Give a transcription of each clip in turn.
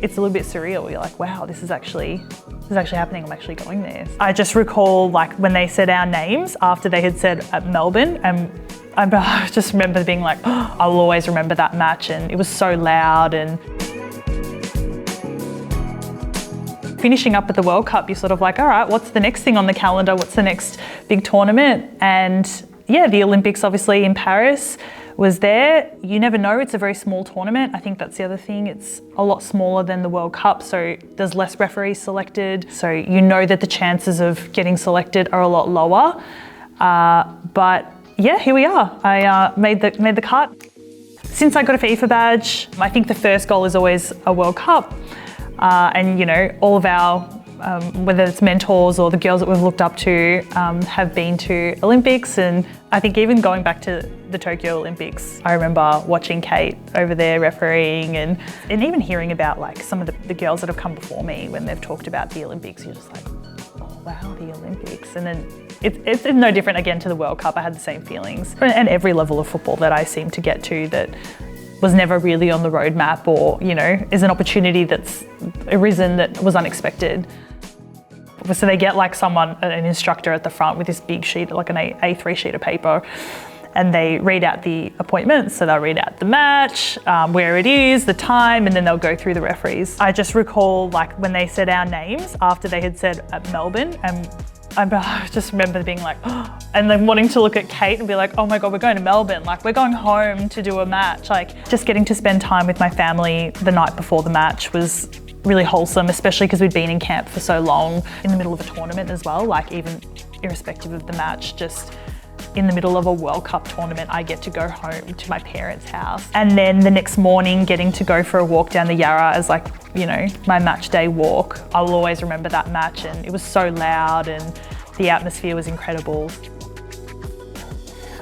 it's a little bit surreal. You're like, wow, this is actually happening. I'm actually going there. I just recall like when they said our names after they had said at Melbourne, and I just remember being like, oh, I'll always remember that match, and it was so loud. And finishing up at the World Cup, you're sort of like, all right, what's the next thing on the calendar? What's the next big tournament? And yeah, the Olympics obviously in Paris was there. You never know, it's a very small tournament. I think that's the other thing. It's a lot smaller than the World Cup, so there's less referees selected. So you know that the chances of getting selected are a lot lower. But yeah, here we are. I made the cut. Since I got a FIFA badge, I think the first goal is always a World Cup. And you know, all of our, whether it's mentors or the girls that we've looked up to, have been to Olympics. And I think even going back to the Tokyo Olympics, I remember watching Kate over there refereeing and even hearing about like some of the girls that have come before me when they've talked about the Olympics. You're just like, oh wow, the Olympics. And then it's no different again to the World Cup. I had the same feelings. And every level of football that I seem to get to that was never really on the roadmap, or, you know, is an opportunity that's arisen that was unexpected. So they get like an instructor at the front with this big sheet, like an A3 sheet of paper, and they read out the appointments. So they'll read out the match, where it is, the time, and then they'll go through the referees. I just recall like when they said our names after they had said at Melbourne, and I just remember being like, oh, and then wanting to look at Kate and be like, oh my God, we're going to Melbourne. Like, we're going home to do a match. Like, just getting to spend time with my family the night before the match was really wholesome, especially because we'd been in camp for so long, in the middle of a tournament as well. Like, even irrespective of the match, just in the middle of a World Cup tournament, I get to go home to my parents' house. And then the next morning, getting to go for a walk down the Yarra as like, you know, my match day walk. I will always remember that match, and it was so loud and the atmosphere was incredible.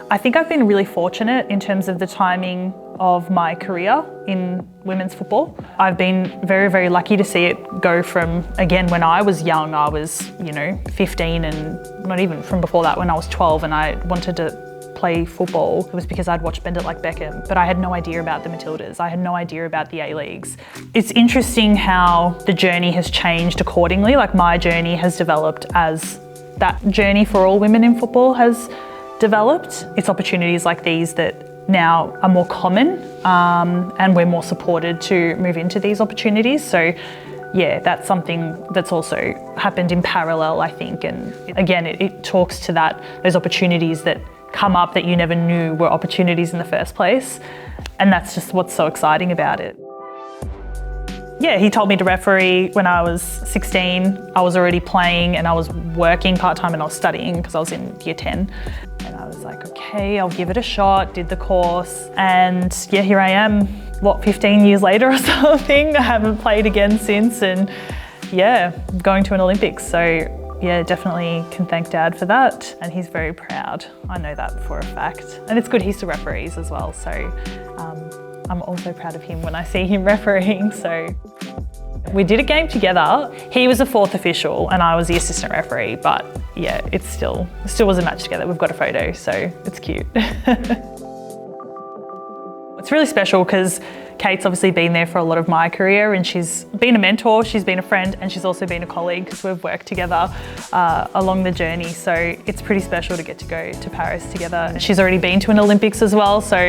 I think I've been really fortunate in terms of the timing of my career in women's football. I've been very, very lucky to see it go from, again, when I was young, I was, you know, 15, and not even from before that, when I was 12 and I wanted to play football. It was because I'd watched Bend It Like Beckham, but I had no idea about the Matildas. I had no idea about the A-Leagues. It's interesting how the journey has changed accordingly. Like, my journey has developed as that journey for all women in football has developed. It's opportunities like these that now are more common, and we're more supported to move into these opportunities. So yeah, that's something that's also happened in parallel, I think. And again, it talks to those opportunities that come up that you never knew were opportunities in the first place. And that's just what's so exciting about it. Yeah, he told me to referee when I was 16. I was already playing and I was working part-time and I was studying because I was in year 10. And I was like, okay, I'll give it a shot, did the course. And yeah, here I am, 15 years later or something. I haven't played again since, and yeah, going to an Olympics. So yeah, definitely can thank Dad for that. And he's very proud. I know that for a fact. And it's good he's the referees as well. So I'm also proud of him when I see him refereeing. So we did a game together. He was the fourth official and I was the assistant referee, but yeah, it still was a match together. We've got a photo, so it's cute. It's really special because Kate's obviously been there for a lot of my career, and she's been a mentor, she's been a friend, and she's also been a colleague because we've worked together along the journey. So it's pretty special to get to go to Paris together. She's already been to an Olympics as well, so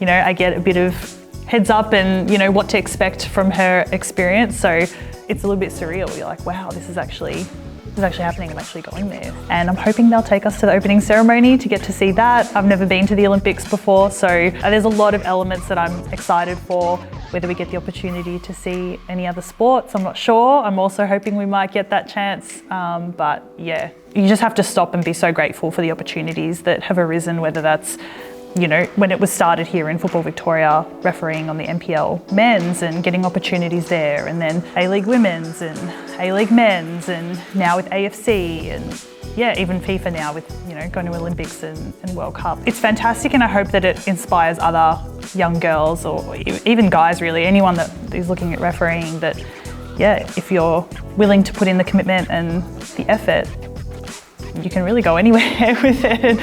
you know, I get a bit of heads up and you know what to expect from her experience. So it's a little bit surreal. You're like, wow, this is actually happening. I'm actually going there. And I'm hoping they'll take us to the opening ceremony to get to see that. I've never been to the Olympics before, so there's a lot of elements that I'm excited for. Whether we get the opportunity to see any other sports, I'm not sure. I'm also hoping we might get that chance. But yeah, you just have to stop and be so grateful for the opportunities that have arisen, whether that's, you know, when it was started here in Football Victoria, refereeing on the NPL men's and getting opportunities there, and then A-League women's and A-League men's, and now with AFC, and yeah, even FIFA now with, you know, going to Olympics and World Cup. It's fantastic, and I hope that it inspires other young girls, or even guys really, anyone that is looking at refereeing, that yeah, if you're willing to put in the commitment and the effort, you can really go anywhere with it.